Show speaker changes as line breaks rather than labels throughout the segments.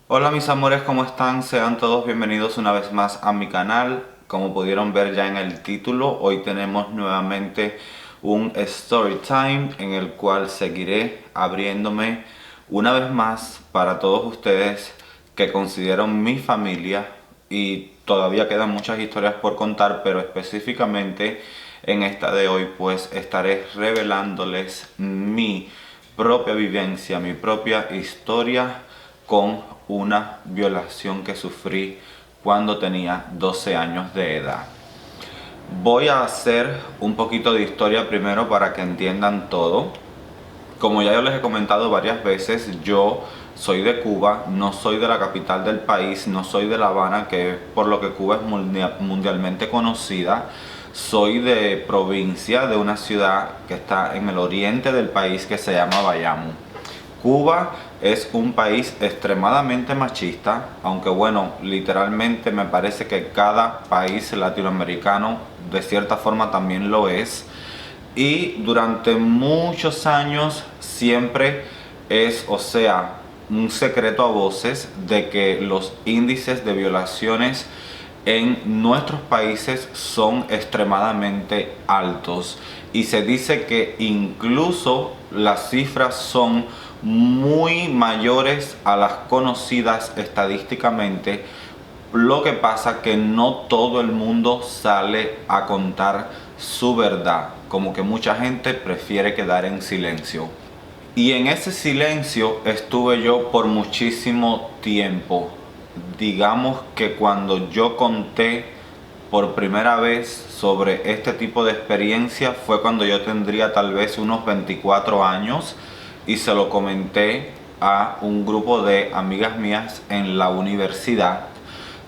Hola mis amores, ¿cómo están? Sean todos bienvenidos una vez más a mi canal. Como pudieron ver ya en el título, hoy tenemos nuevamente un story time en el cual seguiré abriéndome una vez más para todos ustedes que considero mi familia, y todavía quedan muchas historias por contar, pero específicamente en esta de hoy pues estaré revelándoles mi propia vivencia, mi propia historia con una violación que sufrí cuando tenía 12 años de edad. Voy a hacer un poquito de historia primero para que entiendan todo. Como ya yo les he comentado varias veces, yo soy de Cuba, no soy de la capital del país, no soy de La Habana, que es por lo que Cuba es mundialmente conocida. Soy de provincia, de una ciudad que está en el oriente del país que se llama Bayamo. Cuba es un país extremadamente machista, aunque bueno, literalmente me parece que cada país latinoamericano de cierta forma también lo es. Y durante muchos años siempre es, o sea, un secreto a voces de que los índices de violaciones en nuestros países son extremadamente altos, y se dice que incluso las cifras son muy mayores a las conocidas estadísticamente. Lo que pasa que no todo el mundo sale a contar su verdad, como que mucha gente prefiere quedar en silencio. Y en ese silencio estuve yo por muchísimo tiempo. Digamos que cuando yo conté por primera vez sobre este tipo de experiencia fue cuando yo tendría tal vez unos 24 años, y se lo comenté a un grupo de amigas mías en la universidad.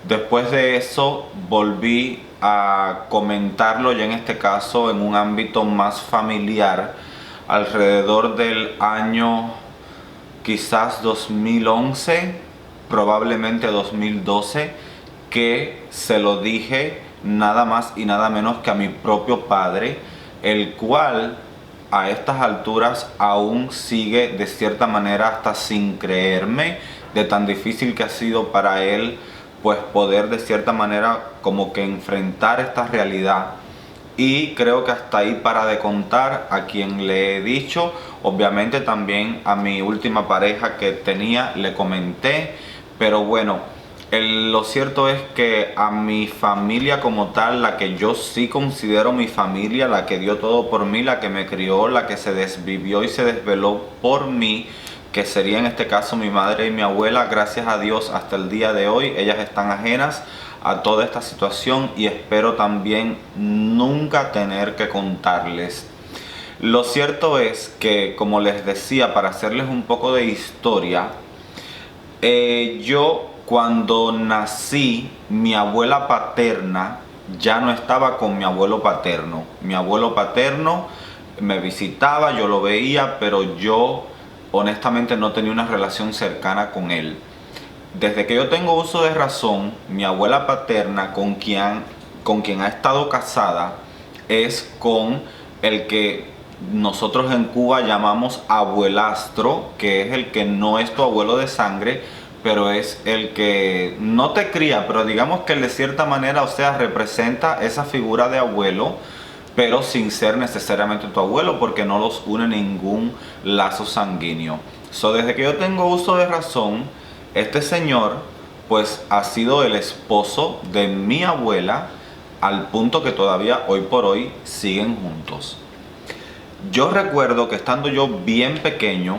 Después de eso volví a comentarlo, ya en este caso en un ámbito más familiar, alrededor del año quizás 2011, probablemente 2012, que se lo dije nada más y nada menos que a mi propio padre, el cual a estas alturas aún sigue de cierta manera hasta sin creerme de tan difícil que ha sido para él pues poder de cierta manera como que enfrentar esta realidad. Y creo que hasta ahí para de contar a quien le he dicho. Obviamente también a mi última pareja que tenía le comenté, pero bueno, lo cierto es que a mi familia como tal, la que yo sí considero mi familia, la que dio todo por mí, la que me crió, la que se desvivió y se desveló por mí, que sería en este caso mi madre y mi abuela, gracias a Dios hasta el día de hoy ellas están ajenas a toda esta situación, y espero también nunca tener que contarles. Lo cierto es que, como les decía, para hacerles un poco de historia, yo cuando nací, mi abuela paterna ya no estaba con mi abuelo paterno. Mi abuelo paterno me visitaba, yo lo veía, pero yo honestamente no tenía una relación cercana con él. Desde que yo tengo uso de razón, mi abuela paterna, con quien ha estado casada, es con el que nosotros en Cuba llamamos abuelastro, que es el que no es tu abuelo de sangre, pero es el que no te cría, pero digamos que de cierta manera, o sea, representa esa figura de abuelo, pero sin ser necesariamente tu abuelo, porque no los une ningún lazo sanguíneo. Desde que yo tengo uso de razón, este señor pues ha sido el esposo de mi abuela, al punto que todavía hoy por hoy siguen juntos. Yo recuerdo que estando yo bien pequeño,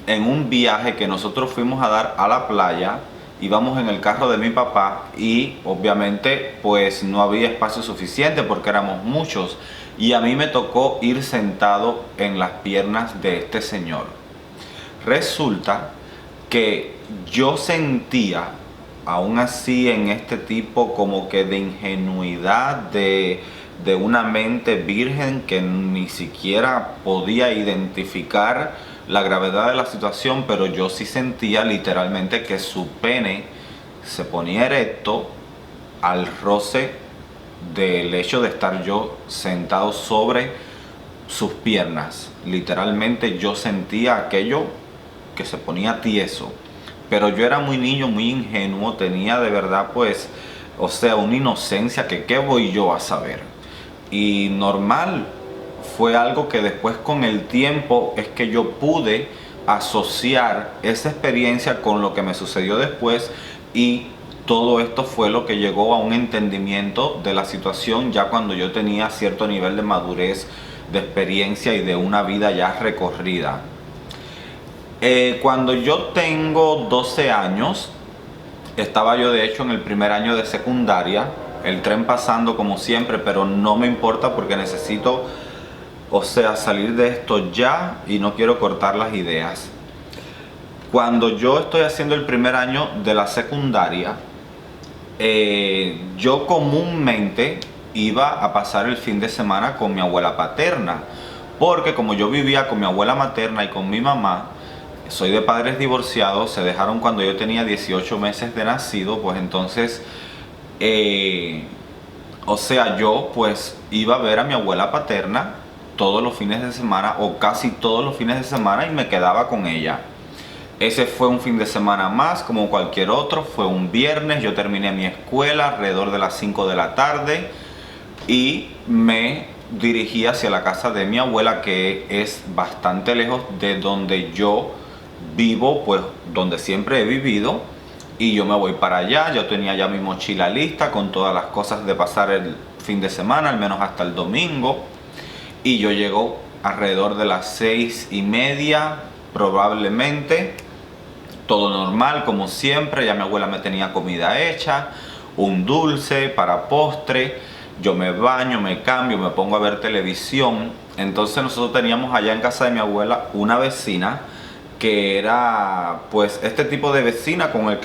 en un viaje que nosotros fuimos a dar a la playa, íbamos en el carro de mi papá y obviamente pues no había espacio suficiente porque éramos muchos, y a mí me tocó ir sentado en las piernas de este señor. Resulta que yo sentía, aún así en este tipo como que de ingenuidad, de una mente virgen que ni siquiera podía identificar la gravedad de la situación, pero yo sí sentía literalmente que su pene se ponía erecto al roce del hecho de estar yo sentado sobre sus piernas. Literalmente yo sentía aquello que se ponía tieso. pero yo era muy niño, muy ingenuo, tenía de verdad pues, o sea, una inocencia que qué voy yo a saber. Y normal, fue algo que después con el tiempo es que yo pude asociar esa experiencia con lo que me sucedió después, y todo esto fue lo que llegó a un entendimiento de la situación ya cuando yo tenía cierto nivel de madurez, de experiencia y de una vida ya recorrida. Cuando yo tengo 12 años, estaba yo de hecho en el primer año de secundaria, el tren pasando como siempre, pero no me importa porque necesito, o sea, salir de esto ya y no quiero cortar las ideas. Cuando yo estoy haciendo el primer año de la secundaria, yo comúnmente iba a pasar el fin de semana con mi abuela paterna, porque como yo vivía con mi abuela materna y con mi mamá, soy de padres divorciados, se dejaron cuando yo tenía 18 meses de nacido, pues entonces, o sea, yo pues iba a ver a mi abuela paterna todos los fines de semana o casi todos los fines de semana y me quedaba con ella. Ese fue un fin de semana más como cualquier otro, fue un viernes, yo terminé mi escuela alrededor de las 5 de la tarde y me dirigí hacia la casa de mi abuela, que es bastante lejos de donde yo vivo, pues donde siempre he vivido, y yo me voy para allá. Yo tenía ya mi mochila lista con todas las cosas de pasar el fin de semana, al menos hasta el domingo, y yo llego alrededor de las 6:30 probablemente. Todo normal, como siempre, ya mi abuela me tenía comida hecha, un dulce para postre, yo me baño, me cambio, me pongo a ver televisión. Entonces nosotros teníamos allá en casa de mi abuela una vecina que era pues este tipo de vecina con el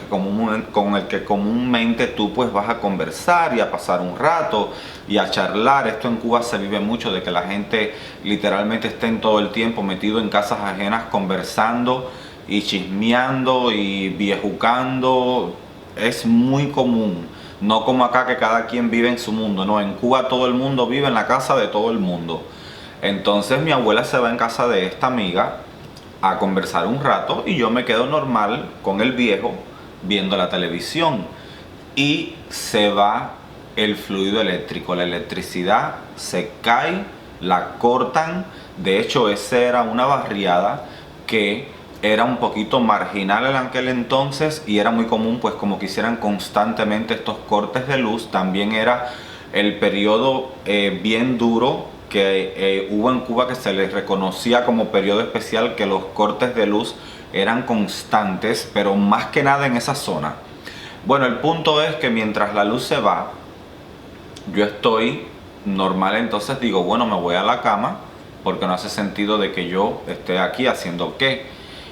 que comúnmente tú pues vas a conversar y a pasar un rato y a charlar. Esto en Cuba se vive mucho, de que la gente literalmente esté en todo el tiempo metido en casas ajenas conversando y chismeando y viejucando. Es muy común, no como acá que cada quien vive en su mundo. No, en Cuba todo el mundo vive en la casa de todo el mundo. Entonces mi abuela se va en casa de esta amiga a conversar un rato y yo me quedo normal con el viejo viendo la televisión, y se va el fluido eléctrico, la electricidad se cae, la cortan. De hecho, esa era una barriada que era un poquito marginal en aquel entonces y era muy común pues como que hicieran constantemente estos cortes de luz. También era el periodo bien duro que hubo en Cuba, que se les reconocía como periodo especial, que los cortes de luz eran constantes, pero más que nada en esa zona. Bueno, el punto es que mientras la luz se va, yo estoy normal, entonces digo, bueno, me voy a la cama porque no hace sentido de que yo esté aquí haciendo qué.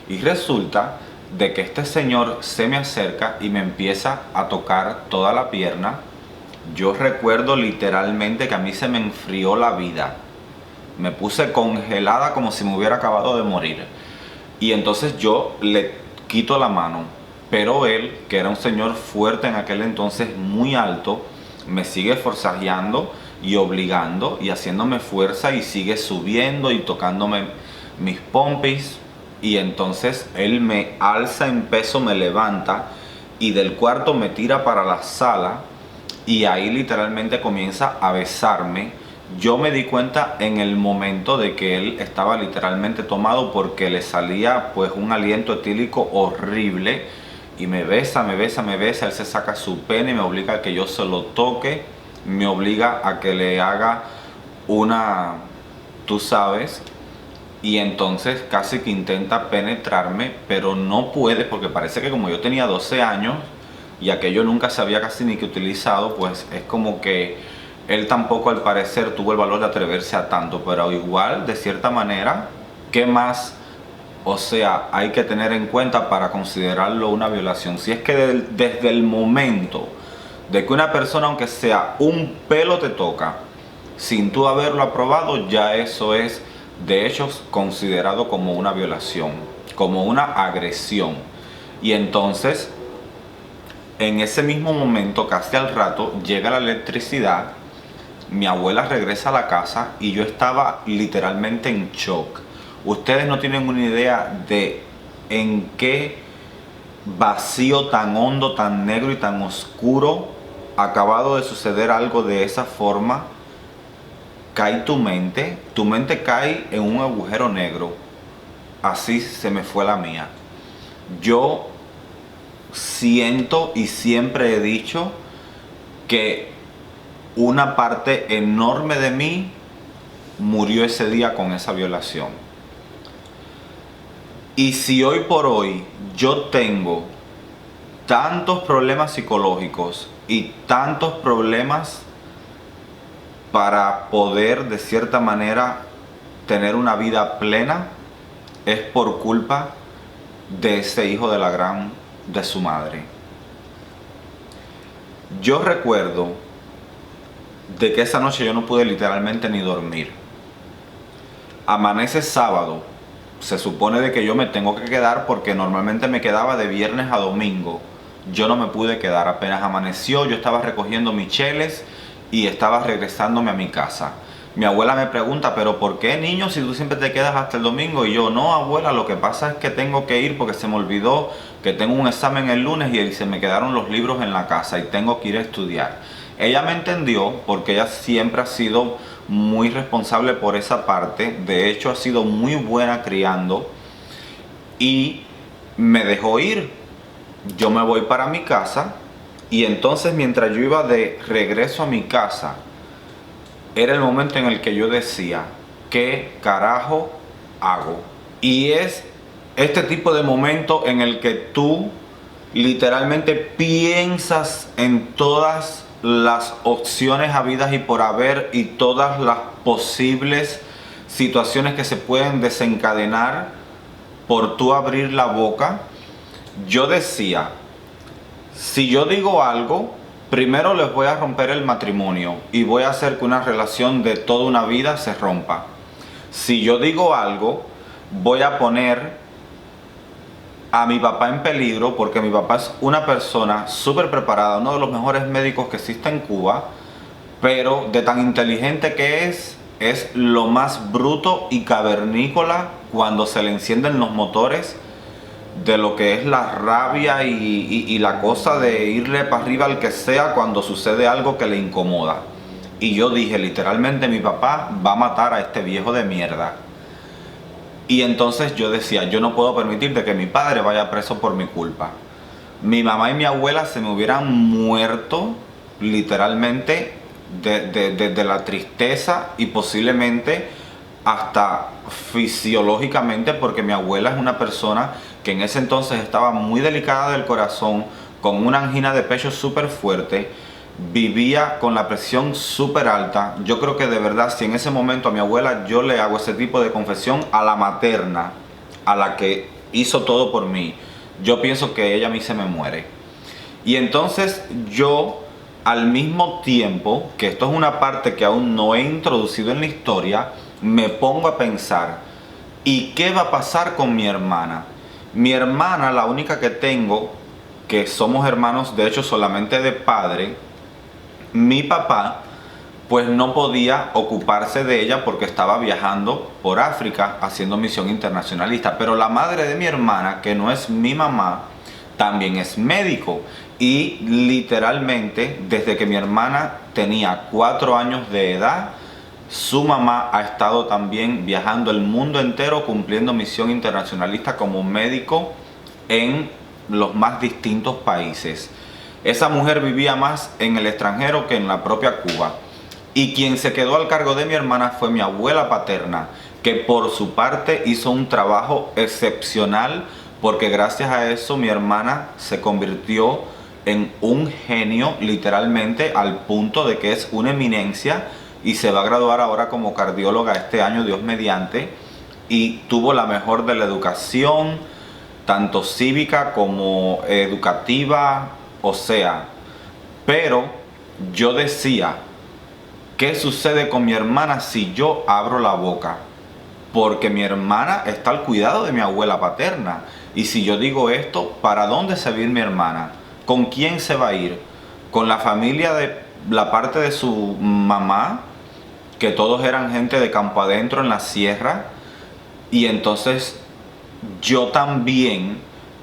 Y resulta de que este señor se me acerca y me empieza a tocar toda la pierna. Yo recuerdo literalmente que a mí se me enfrió la vida. Me puse congelada como si me hubiera acabado de morir. Y entonces yo le quito la mano, pero él, que era un señor fuerte en aquel entonces, muy alto, me sigue forcejeando y obligando y haciéndome fuerza, y sigue subiendo y tocándome mis pompis. Y entonces él me alza en peso, me levanta y del cuarto me tira para la sala, y ahí literalmente comienza a besarme. Yo me di cuenta en el momento de que él estaba literalmente tomado, porque le salía pues un aliento etílico horrible, y me besa, me besa, me besa. Él se saca su pene y me obliga a que yo se lo toque, me obliga a que le haga una, tú sabes, y entonces casi que intenta penetrarme, pero no puede, porque parece que como yo tenía 12 años y aquello nunca se había casi ni que utilizado, pues es como que él tampoco al parecer tuvo el valor de atreverse a tanto. Pero igual, de cierta manera, ¿qué más? O sea, hay que tener en cuenta para considerarlo una violación. Si es que desde el momento de que una persona, aunque sea un pelo, te toca sin tú haberlo aprobado, ya eso es de hecho considerado como una violación, como una agresión. Y entonces, en ese mismo momento, casi al rato, llega la electricidad, mi abuela regresa a la casa y yo estaba literalmente en shock. Ustedes no tienen una idea de en qué vacío tan hondo, tan negro y tan oscuro, acabado de suceder algo de esa forma, cae tu mente cae en un agujero negro. Así se me fue la mía. Yo siento y siempre he dicho que una parte enorme de mí murió ese día con esa violación. Y si hoy por hoy yo tengo tantos problemas psicológicos y tantos problemas para poder de cierta manera tener una vida plena, es por culpa de ese hijo de su madre. Yo recuerdo de que esa noche yo no pude literalmente ni dormir. Amanece sábado, se supone de que yo me tengo que quedar porque normalmente me quedaba de viernes a domingo. Yo no me pude quedar, apenas amaneció, yo estaba recogiendo mis cheles y estaba regresándome a mi casa. Mi abuela me pregunta, pero ¿por qué, niño, si tú siempre te quedas hasta el domingo? Y yo, no, abuela, lo que pasa es que tengo que ir porque se me olvidó que tengo un examen el lunes y se me quedaron los libros en la casa y tengo que ir a estudiar. Ella me entendió porque ella siempre ha sido muy responsable por esa parte. De hecho, ha sido muy buena criando y me dejó ir. Yo me voy para mi casa y entonces mientras yo iba de regreso a mi casa, era el momento en el que yo decía, ¿qué carajo hago? Y es este tipo de momento en el que tú literalmente piensas en todas las opciones habidas y por haber y todas las posibles situaciones que se pueden desencadenar por tú abrir la boca. Yo decía, si yo digo algo, primero les voy a romper el matrimonio y voy a hacer que una relación de toda una vida se rompa. Si yo digo algo, voy a poner a mi papá en peligro porque mi papá es una persona súper preparada, uno de los mejores médicos que existe en Cuba, pero de tan inteligente que es lo más bruto y cavernícola cuando se le encienden los motores de lo que es la rabia y la cosa de irle para arriba al que sea cuando sucede algo que le incomoda. Y yo dije, literalmente, mi papá va a matar a este viejo de mierda. Y entonces yo decía, yo no puedo permitir de que mi padre vaya preso por mi culpa. Mi mamá y mi abuela se me hubieran muerto literalmente de la tristeza y posiblemente hasta fisiológicamente, porque mi abuela es una persona que en ese entonces estaba muy delicada del corazón, con una angina de pecho súper fuerte, vivía con la presión súper alta. Yo creo que de verdad, si en ese momento a mi abuela yo le hago ese tipo de confesión a la materna, a la que hizo todo por mí, yo pienso que ella a mí se me muere. Y entonces yo, al mismo tiempo, que esto es una parte que aún no he introducido en la historia, me pongo a pensar, ¿y qué va a pasar con mi hermana? Mi hermana, la única que tengo, que somos hermanos de hecho solamente de padre, mi papá pues no podía ocuparse de ella porque estaba viajando por África haciendo misión internacionalista. Pero la madre de mi hermana, que no es mi mamá, también es médico. Y literalmente, desde que mi hermana tenía 4 años de edad, su mamá ha estado también viajando el mundo entero cumpliendo misión internacionalista como médico en los más distintos países. Esa mujer vivía más en el extranjero que en la propia Cuba. Y quien se quedó al cargo de mi hermana fue mi abuela paterna, que por su parte hizo un trabajo excepcional, porque gracias a eso mi hermana se convirtió en un genio literalmente, al punto de que es una eminencia y se va a graduar ahora como cardióloga este año, Dios mediante, y tuvo la mejor de la educación, tanto cívica como educativa, o sea, pero yo decía, ¿qué sucede con mi hermana si yo abro la boca? Porque mi hermana está al cuidado de mi abuela paterna. Y si yo digo esto, ¿para dónde se va a ir mi hermana? ¿Con quién se va a ir? ¿Con la familia de la parte de su mamá? Que todos eran gente de campo adentro en la sierra. Y entonces yo también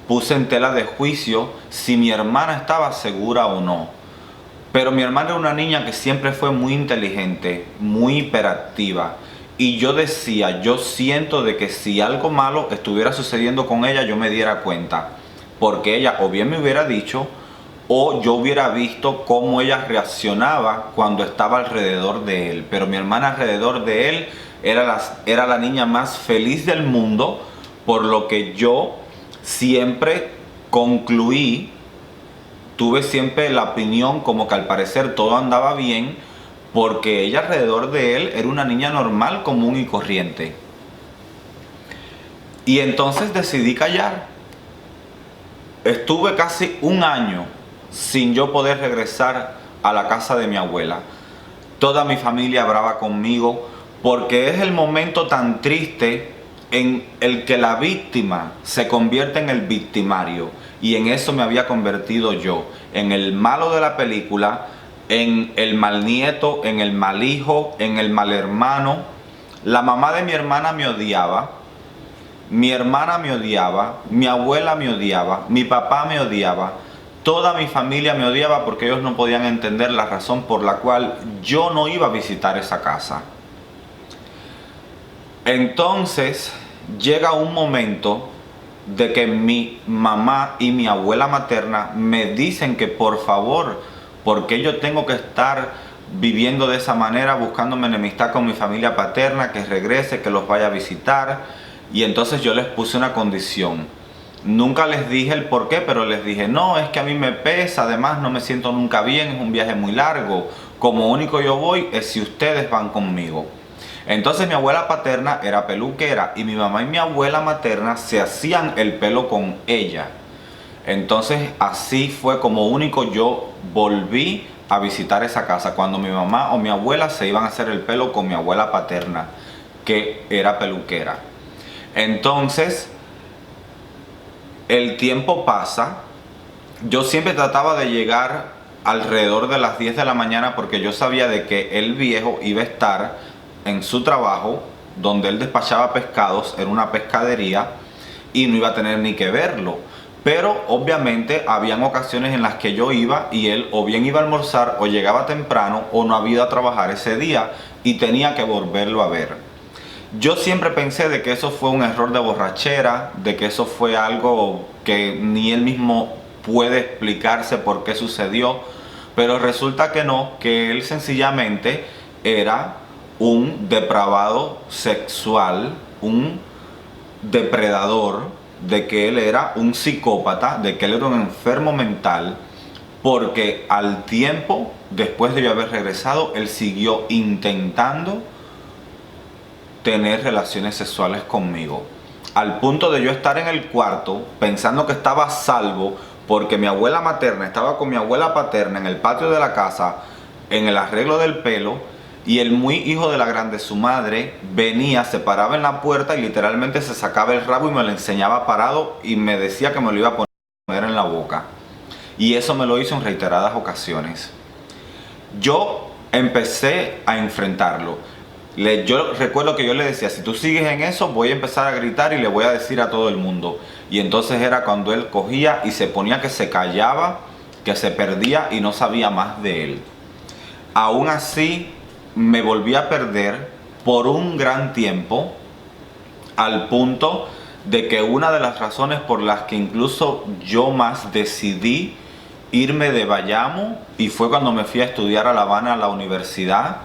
puse en tela de juicio si mi hermana estaba segura o no. Pero mi hermana era una niña que siempre fue muy inteligente, muy hiperactiva. Y yo decía, yo siento de que si algo malo estuviera sucediendo con ella, yo me diera cuenta. Porque ella o bien me hubiera dicho, o yo hubiera visto cómo ella reaccionaba cuando estaba alrededor de él. Pero mi hermana alrededor de él era la niña más feliz del mundo, por lo que yo siempre concluí, tuve siempre la opinión como que al parecer todo andaba bien, porque ella alrededor de él era una niña normal, común y corriente. Y entonces decidí callar. Estuve casi un año sin yo poder regresar a la casa de mi abuela. Toda mi familia brava conmigo, porque es el momento tan triste en el que la víctima se convierte en el victimario. Y en eso me había convertido yo, en el malo de la película, en el mal nieto, en el mal hijo, en el mal hermano. La mamá de mi hermana me odiaba, mi hermana me odiaba, mi abuela me odiaba, mi papá me odiaba, toda mi familia me odiaba, porque ellos no podían entender la razón por la cual yo no iba a visitar esa casa. Entonces llega un momento de que mi mamá y mi abuela materna me dicen que por favor, porque yo tengo que estar viviendo de esa manera, buscándome enemistad con mi familia paterna, que regrese, que los vaya a visitar. Y entonces yo les puse una condición. Nunca les dije el por qué, pero les dije, no, es que a mí me pesa, además no me siento nunca bien, es un viaje muy largo. Como único yo voy es si ustedes van conmigo. Entonces mi abuela paterna era peluquera y mi mamá y mi abuela materna se hacían el pelo con ella. Entonces así fue como único yo volví a visitar esa casa, cuando mi mamá o mi abuela se iban a hacer el pelo con mi abuela paterna, que era peluquera. Entonces el tiempo pasa. Yo siempre trataba de llegar alrededor de las 10 de la mañana, porque yo sabía de que el viejo iba a estar en su trabajo, donde él despachaba pescados, en una pescadería, y no iba a tener ni que verlo. Pero obviamente habían ocasiones en las que yo iba y él o bien iba a almorzar o llegaba temprano o no había ido a trabajar ese día y tenía que volverlo a ver. Yo siempre pensé de que eso fue un error de borrachera, de que eso fue algo que ni él mismo puede explicarse por qué sucedió, pero resulta que no, que él sencillamente era un depravado sexual, un depredador, de que él era un psicópata, de que él era un enfermo mental, porque al tiempo, después de yo haber regresado, él siguió intentando tener relaciones sexuales conmigo, al punto de yo estar en el cuarto pensando que estaba a salvo, porque mi abuela materna estaba con mi abuela paterna en el patio de la casa en el arreglo del pelo, y el muy hijo de la grande, su madre, venía, se paraba en la puerta y literalmente se sacaba el rabo y me lo enseñaba parado y me decía que me lo iba a poner en la boca. Y eso me lo hizo en reiteradas ocasiones. Yo empecé a enfrentarlo. Yo recuerdo que yo le decía, si tú sigues en eso, voy a empezar a gritar y le voy a decir a todo el mundo. Y entonces era cuando él cogía y se ponía que se callaba, que se perdía y no sabía más de él. Aún así, me volví a perder por un gran tiempo, al punto de que una de las razones por las que incluso yo más decidí irme de Bayamo, y fue cuando me fui a estudiar a La Habana, a la universidad,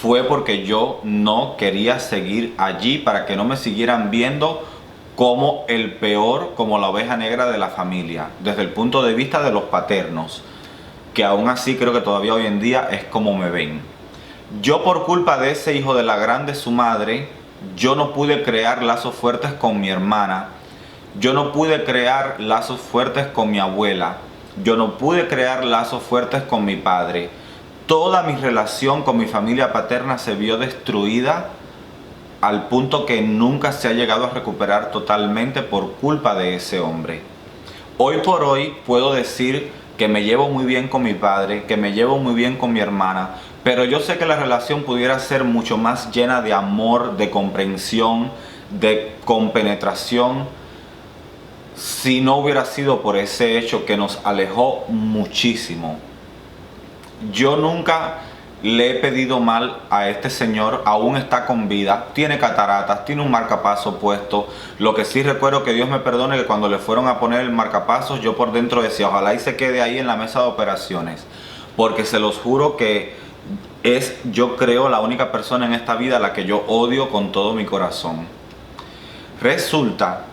fue porque yo no quería seguir allí, para que no me siguieran viendo como el peor, como la oveja negra de la familia, desde el punto de vista de los paternos, que aún así creo que todavía hoy en día es como me ven. Yo, por culpa de ese hijo de la grande su madre, yo no pude crear lazos fuertes con mi hermana, yo no pude crear lazos fuertes con mi abuela, yo no pude crear lazos fuertes con mi padre. Toda mi relación con mi familia paterna se vio destruida, al punto que nunca se ha llegado a recuperar totalmente por culpa de ese hombre. Hoy por hoy puedo decir que me llevo muy bien con mi padre, que me llevo muy bien con mi hermana, pero yo sé que la relación pudiera ser mucho más llena de amor, de comprensión, de compenetración, si no hubiera sido por ese hecho que nos alejó muchísimo. Yo nunca le he pedido mal a este señor, aún está con vida, tiene cataratas, tiene un marcapaso puesto. Lo que sí recuerdo, que Dios me perdone, que cuando le fueron a poner el marcapasos, yo por dentro decía, ojalá y se quede ahí en la mesa de operaciones, porque se los juro que es, yo creo, la única persona en esta vida a la que yo odio con todo mi corazón. Resulta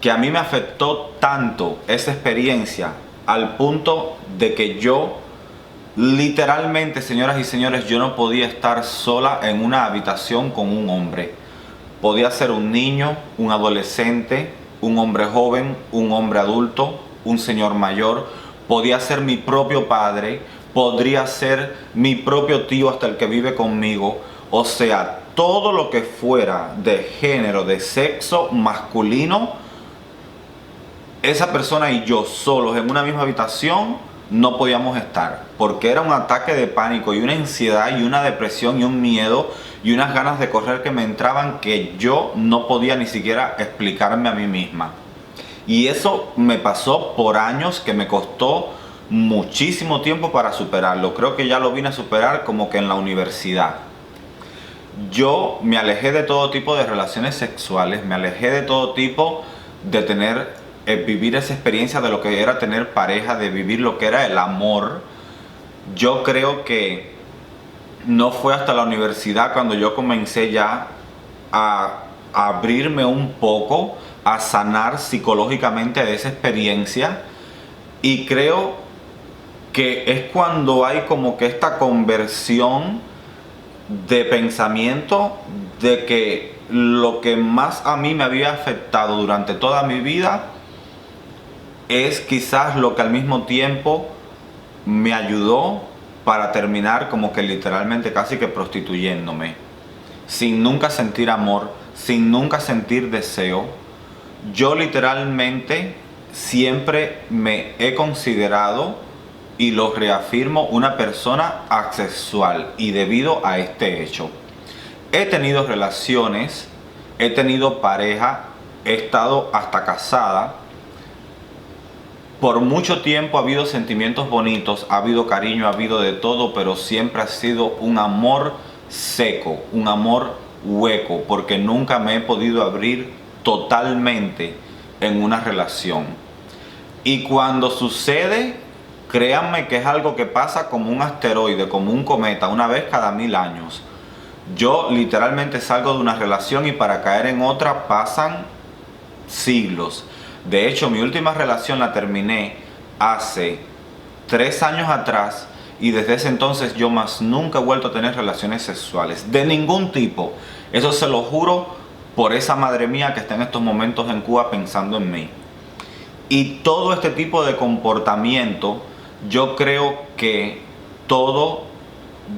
que a mí me afectó tanto esa experiencia al punto de que yo literalmente, señoras y señores, yo no podía estar sola en una habitación con un hombre. Podía ser un niño, un adolescente, un hombre joven, un hombre adulto, un señor mayor. Podía ser mi propio padre, podría ser mi propio tío hasta el que vive conmigo. O sea, todo lo que fuera de género, de sexo masculino, esa persona y yo solos en una misma habitación no podíamos estar, porque era un ataque de pánico y una ansiedad y una depresión y un miedo y unas ganas de correr que me entraban, que yo no podía ni siquiera explicarme a mí misma. Y eso me pasó por años, que me costó muchísimo tiempo para superarlo. Creo que ya lo vine a superar como que en la universidad. Yo me alejé de todo tipo de relaciones sexuales, me alejé de todo tipo de vivir esa experiencia de lo que era tener pareja, de vivir lo que era el amor. Yo creo que no fue hasta la universidad cuando yo comencé ya a abrirme un poco, a sanar psicológicamente de esa experiencia. Y creo que es cuando hay como que esta conversión de pensamiento de que lo que más a mí me había afectado durante toda mi vida es quizás lo que al mismo tiempo me ayudó para terminar como que literalmente casi que prostituyéndome, sin nunca sentir amor, sin nunca sentir deseo. Yo literalmente siempre me he considerado, y lo reafirmo, una persona asexual, y debido a este hecho he tenido relaciones, he tenido pareja, he estado hasta casada. Por mucho tiempo ha habido sentimientos bonitos, ha habido cariño, ha habido de todo, pero siempre ha sido un amor seco, un amor hueco, porque nunca me he podido abrir totalmente en una relación. Y cuando sucede, créanme que es algo que pasa como un asteroide, como un cometa, una vez cada 1000 años. Yo literalmente salgo de una relación y para caer en otra pasan siglos. De hecho, mi última relación la terminé hace 3 años atrás, y desde ese entonces yo más nunca he vuelto a tener relaciones sexuales de ningún tipo. Eso se lo juro por esa madre mía que está en estos momentos en Cuba pensando en mí. Y todo este tipo de comportamiento, yo creo que todo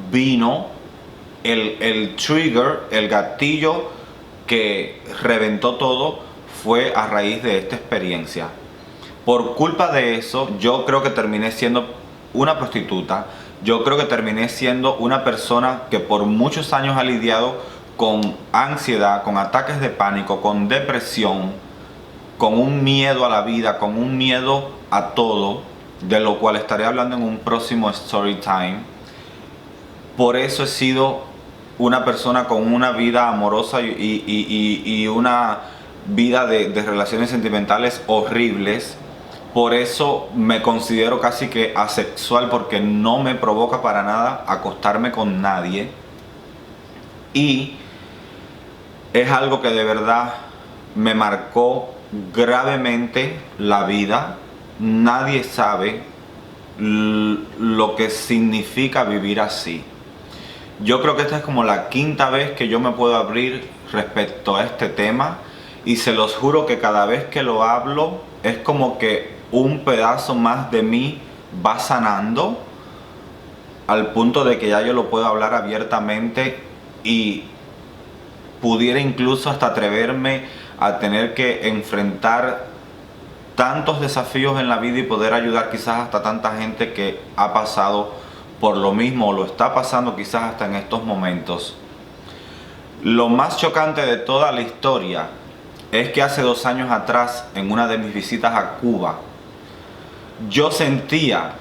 vino, el trigger, el gatillo que reventó todo, fue a raíz de esta experiencia. Por culpa de eso, yo creo que terminé siendo una prostituta. Yo creo que terminé siendo una persona que por muchos años ha lidiado con ansiedad, con ataques de pánico, con depresión, con un miedo a la vida, con un miedo a todo, de lo cual estaré hablando en un próximo story time. Por eso he sido una persona con una vida amorosa y una vida de relaciones sentimentales horribles. Por eso me considero casi que asexual, porque no me provoca para nada acostarme con nadie. Y es algo que de verdad me marcó gravemente la vida. Nadie sabe lo que significa vivir así. Yo creo que esta es como la 5ª vez que yo me puedo abrir respecto a este tema, y se los juro que cada vez que lo hablo es como que un pedazo más de mí va sanando, al punto de que ya yo lo puedo hablar abiertamente y pudiera incluso hasta atreverme a tener que enfrentar tantos desafíos en la vida y poder ayudar quizás hasta tanta gente que ha pasado por lo mismo o lo está pasando quizás hasta en estos momentos. Lo más chocante de toda la historia es que hace 2 años atrás, en una de mis visitas a Cuba, yo sentía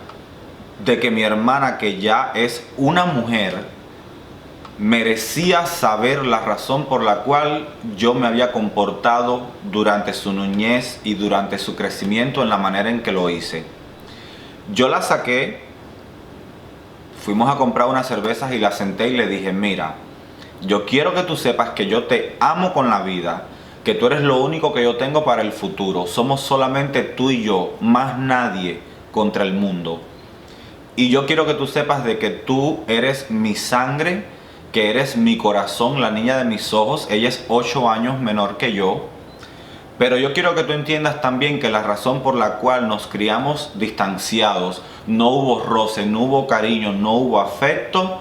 de que mi hermana, que ya es una mujer, merecía saber la razón por la cual yo me había comportado durante su niñez y durante su crecimiento en la manera en que lo hice. Yo la saqué, fuimos a comprar unas cervezas y la senté y le dije, mira, yo quiero que tú sepas que yo te amo con la vida, que tú eres lo único que yo tengo para el futuro. Somos solamente tú y yo, más nadie contra el mundo. Y yo quiero que tú sepas de que tú eres mi sangre, que eres mi corazón, la niña de mis ojos. Ella es 8 años menor que yo. Pero yo quiero que tú entiendas también que la razón por la cual nos criamos distanciados, no hubo roce, no hubo cariño, no hubo afecto,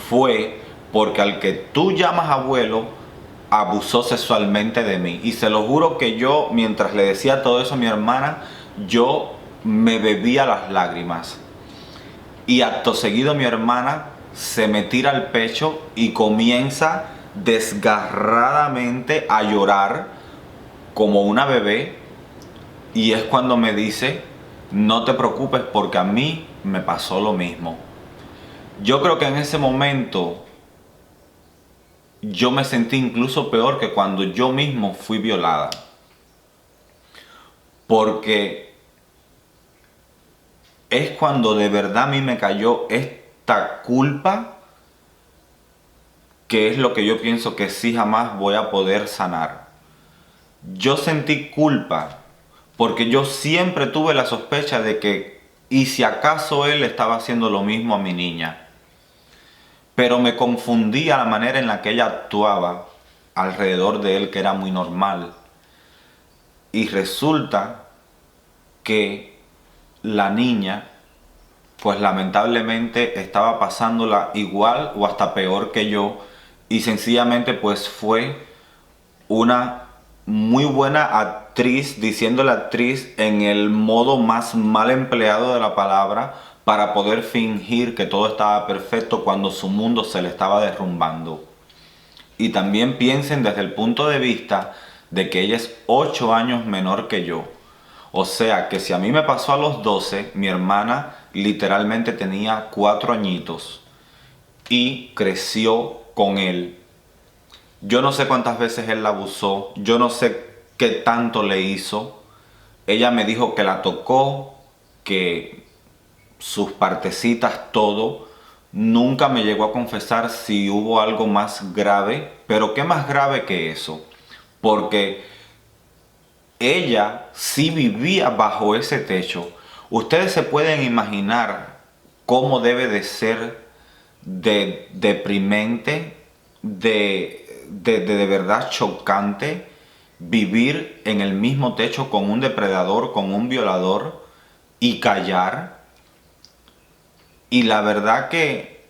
fue porque al que tú llamas abuelo abusó sexualmente de mí. Y se lo juro que yo, mientras le decía todo eso a mi hermana, yo me bebía las lágrimas. Y acto seguido mi hermana se me tira al pecho y comienza desgarradamente a llorar como una bebé, y es cuando me dice, no te preocupes porque a mí me pasó lo mismo. Yo creo que en ese momento yo me sentí incluso peor que cuando yo mismo fui violada, porque es cuando de verdad a mí me cayó esta culpa, que es lo que yo pienso que sí jamás voy a poder sanar. Yo sentí culpa porque yo siempre tuve la sospecha de que, y si acaso él estaba haciendo lo mismo a mi niña. Pero me confundía la manera en la que ella actuaba alrededor de él, que era muy normal. Y resulta que la niña, pues lamentablemente estaba pasándola igual o hasta peor que yo, y sencillamente pues fue una muy buena actriz, diciendo la actriz en el modo más mal empleado de la palabra, para poder fingir que todo estaba perfecto cuando su mundo se le estaba derrumbando. Y también piensen desde el punto de vista de que ella es 8 años menor que yo. O sea que si a mí me pasó a los 12, mi hermana literalmente tenía 4 añitos y creció con él. Yo no sé cuántas veces él la abusó, yo no sé qué tanto le hizo. Ella me dijo que la tocó, que sus partecitas, todo. Nunca me llegó a confesar si hubo algo más grave, pero ¿qué más grave que eso? Porque ella sí vivía bajo ese techo. Ustedes se pueden imaginar cómo debe de ser de deprimente, de verdad chocante vivir en el mismo techo con un depredador, con un violador y callar. Y la verdad que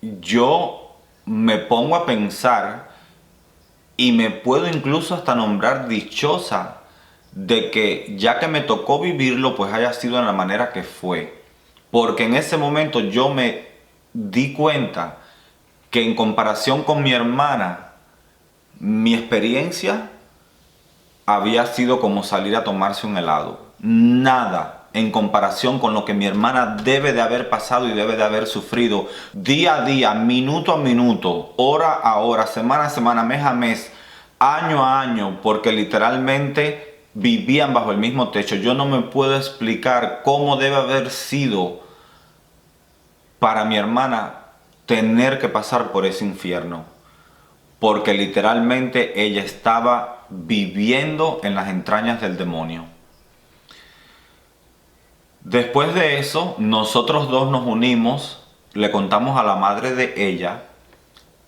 yo me pongo a pensar y me puedo incluso hasta nombrar dichosa de que ya que me tocó vivirlo, pues haya sido de la manera que fue. Porque en ese momento yo me di cuenta que en comparación con mi hermana, mi experiencia había sido como salir a tomarse un helado. Nada en comparación con lo que mi hermana debe de haber pasado y debe de haber sufrido día a día, minuto a minuto, hora a hora, semana a semana, mes a mes, año a año, porque literalmente vivían bajo el mismo techo. Yo no me puedo explicar cómo debe haber sido para mi hermana tener que pasar por ese infierno, porque literalmente ella estaba viviendo en las entrañas del demonio. Después de eso, nosotros dos nos unimos, le contamos a la madre de ella.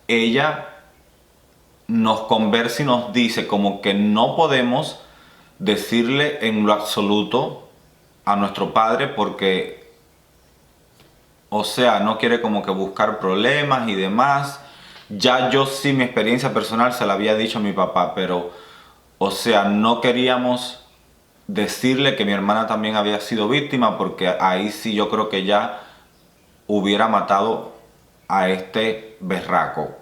Ella nos conversa y nos dice como que no podemos decirle en lo absoluto a nuestro padre porque, o sea, no quiere como que buscar problemas y demás. Ya yo sí, mi experiencia personal se la había dicho a mi papá, pero, o sea, no queríamos decirle que mi hermana también había sido víctima, porque ahí sí yo creo que ya hubiera matado a este berraco.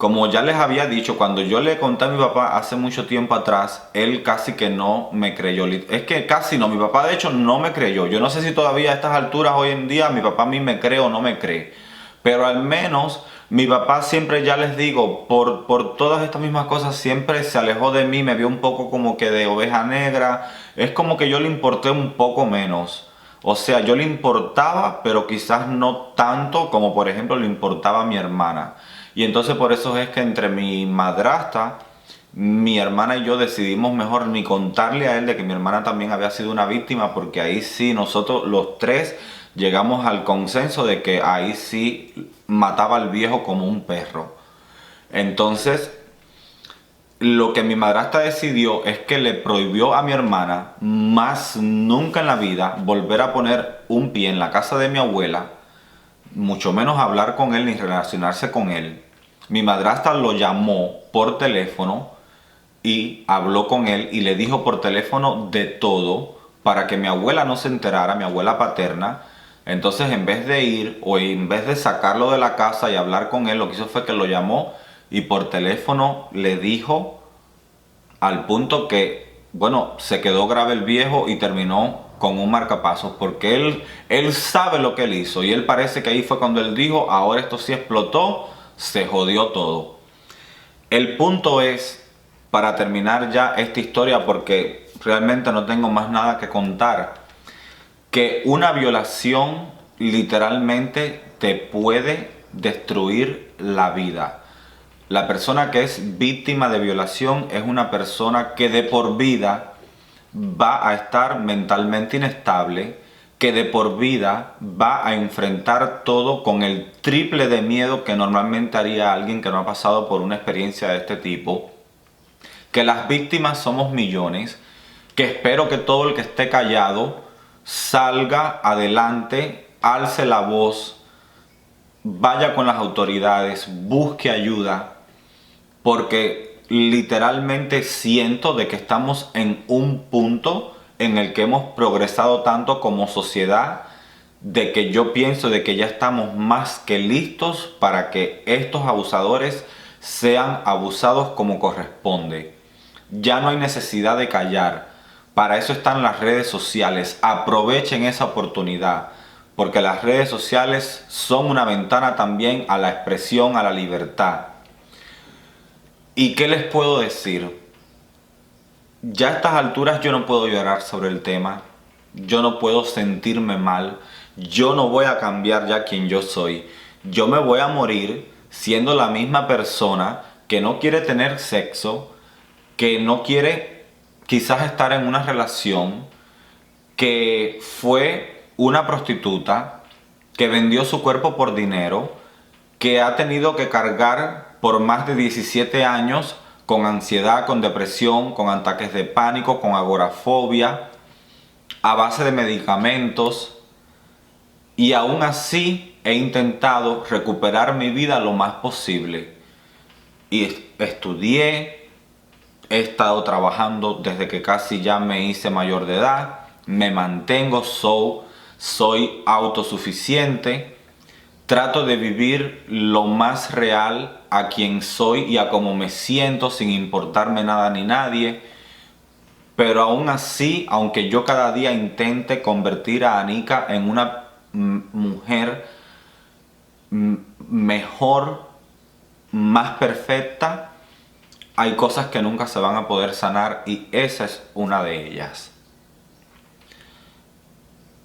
como ya les había dicho, cuando yo le conté a mi papá hace mucho tiempo atrás, él casi que no me creyó. Es que casi no, mi papá de hecho no me creyó. Yo no sé si todavía a estas alturas hoy en día mi papá a mí me cree o no me cree. Pero al menos mi papá siempre, ya les digo, por todas estas mismas cosas, siempre se alejó de mí, me vio un poco como que de oveja negra. Es como que yo le importé un poco menos. O sea, yo le importaba, pero quizás no tanto como por ejemplo le importaba a mi hermana. Y entonces por eso es que entre mi madrastra, mi hermana y yo decidimos mejor ni contarle a él de que mi hermana también había sido una víctima, porque ahí sí nosotros los tres llegamos al consenso de que ahí sí mataba al viejo como un perro. Entonces, lo que mi madrastra decidió es que le prohibió a mi hermana más nunca en la vida volver a poner un pie en la casa de mi abuela, mucho menos hablar con él ni relacionarse con él. Mi madrastra lo llamó por teléfono y habló con él y le dijo por teléfono de todo para que mi abuela no se enterara, mi abuela paterna. Entonces, en vez de ir o en vez de sacarlo de la casa y hablar con él, lo que hizo fue que lo llamó y por teléfono le dijo, al punto que, bueno, se quedó grave el viejo y terminó con un marcapasos, porque él sabe lo que él hizo y él parece que ahí fue cuando él dijo, ahora esto sí explotó, se jodió todo. El punto es, para terminar ya esta historia, porque realmente no tengo más nada que contar, que una violación literalmente te puede destruir la vida. La persona que es víctima de violación es una persona que de por vida va a estar mentalmente inestable, que de por vida va a enfrentar todo con el triple de miedo que normalmente haría alguien que no ha pasado por una experiencia de este tipo, que las víctimas somos millones, que espero que todo el que esté callado salga adelante, alce la voz, vaya con las autoridades, busque ayuda, porque literalmente siento de que estamos en un punto en el que hemos progresado tanto como sociedad, de que yo pienso de que ya estamos más que listos para que estos abusadores sean abusados como corresponde. Ya no hay necesidad de callar. Para eso están las redes sociales. Aprovechen esa oportunidad, porque las redes sociales son una ventana también a la expresión, a la libertad. ¿Y qué les puedo decir? Ya a estas alturas yo no puedo llorar sobre el tema. Yo no puedo sentirme mal. Yo no voy a cambiar ya quien yo soy. Yo me voy a morir siendo la misma persona que no quiere tener sexo, que no quiere quizás estar en una relación, que fue una prostituta, que vendió su cuerpo por dinero, que ha tenido que cargar por más de 17 años con ansiedad, con depresión, con ataques de pánico, con agorafobia, a base de medicamentos, y aún así he intentado recuperar mi vida lo más posible. Y estudié, he estado trabajando desde que casi ya me hice mayor de edad, me mantengo, soy autosuficiente, trato de vivir lo más real a quien soy y a cómo me siento sin importarme nada ni nadie. Pero aún así, aunque yo cada día intente convertir a Anika en una mujer mejor, más perfecta, hay cosas que nunca se van a poder sanar y esa es una de ellas.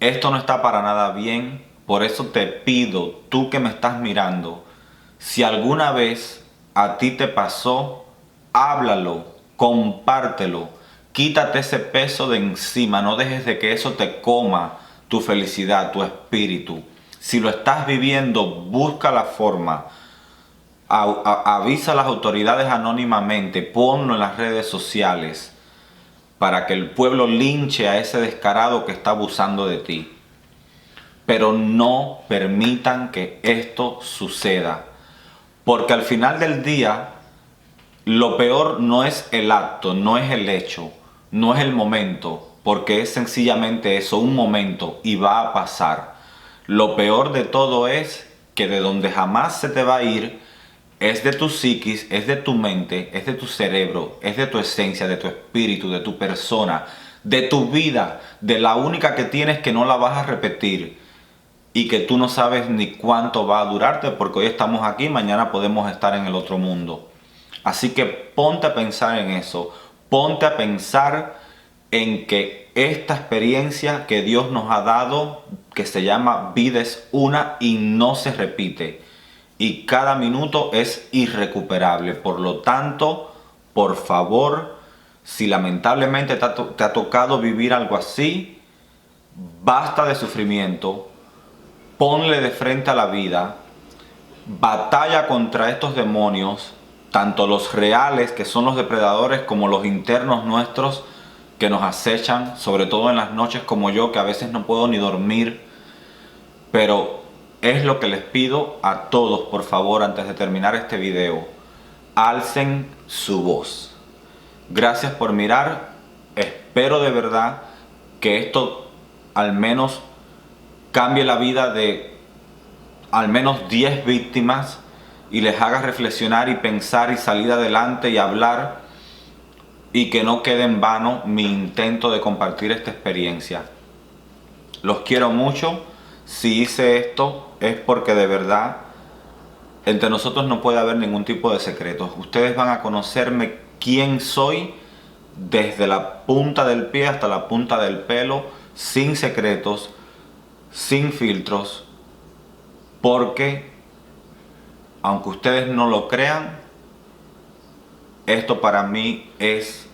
Esto no está para nada bien, por eso te pido, tú que me estás mirando, si alguna vez a ti te pasó, háblalo, compártelo, quítate ese peso de encima, no dejes de que eso te coma tu felicidad, tu espíritu. Si lo estás viviendo, busca la forma, avisa a las autoridades anónimamente, ponlo en las redes sociales, para que el pueblo linche a ese descarado que está abusando de ti. Pero no permitan que esto suceda, porque al final del día, lo peor no es el acto, no es el hecho, no es el momento, porque es sencillamente eso, un momento, y va a pasar. Lo peor de todo es que de donde jamás se te va a ir es de tu psiquis, es de tu mente, es de tu cerebro, es de tu esencia, de tu espíritu, de tu persona, de tu vida, de la única que tienes que no la vas a repetir y que tú no sabes ni cuánto va a durarte, porque hoy estamos aquí, mañana podemos estar en el otro mundo. Así que ponte a pensar en eso, ponte a pensar en que esta experiencia que Dios nos ha dado, que se llama vida, es una y no se repite. Y cada minuto es irrecuperable. Por lo tanto, por favor, si lamentablemente te ha tocado vivir algo así, basta de sufrimiento, ponle de frente a la vida, batalla contra estos demonios, tanto los reales, que son los depredadores, como los internos nuestros, que nos acechan, sobre todo en las noches como yo, que a veces no puedo ni dormir. Pero es lo que les pido a todos, por favor, antes de terminar este video: alcen su voz. Gracias por mirar. Espero de verdad que esto al menos cambie la vida de al menos 10 víctimas y les haga reflexionar y pensar y salir adelante y hablar, y que no quede en vano mi intento de compartir esta experiencia. Los quiero mucho. Si hice esto es porque de verdad entre nosotros no puede haber ningún tipo de secretos. Ustedes van a conocerme quién soy desde la punta del pie hasta la punta del pelo, sin secretos, sin filtros, porque aunque ustedes no lo crean, esto para mí es,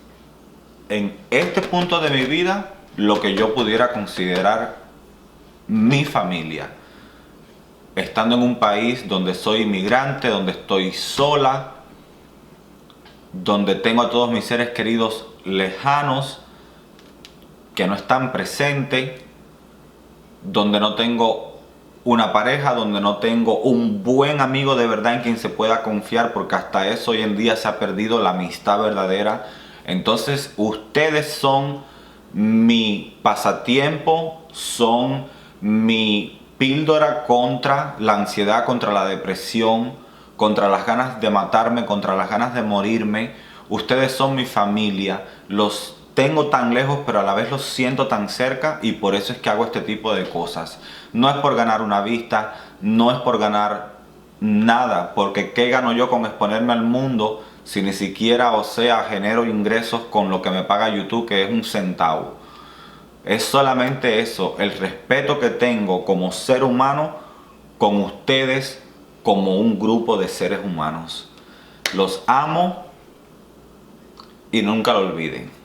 en este punto de mi vida, lo que yo pudiera considerar mi familia. Estando en un país donde soy inmigrante, donde estoy sola, donde tengo a todos mis seres queridos lejanos, que no están presentes, donde no tengo una pareja, donde no tengo un buen amigo de verdad en quien se pueda confiar, porque hasta eso hoy en día se ha perdido la amistad verdadera. Entonces ustedes son mi pasatiempo, son mi píldora contra la ansiedad, contra la depresión, contra las ganas de matarme, contra las ganas de morirme. Ustedes son mi familia, los tengo tan lejos pero a la vez los siento tan cerca, y por eso es que hago este tipo de cosas. No es por ganar una vista, no es por ganar nada, porque ¿qué gano yo con exponerme al mundo si ni siquiera, o sea, genero ingresos con lo que me paga YouTube, que es un centavo? Es solamente eso, el respeto que tengo como ser humano con ustedes como un grupo de seres humanos. Los amo y nunca lo olviden.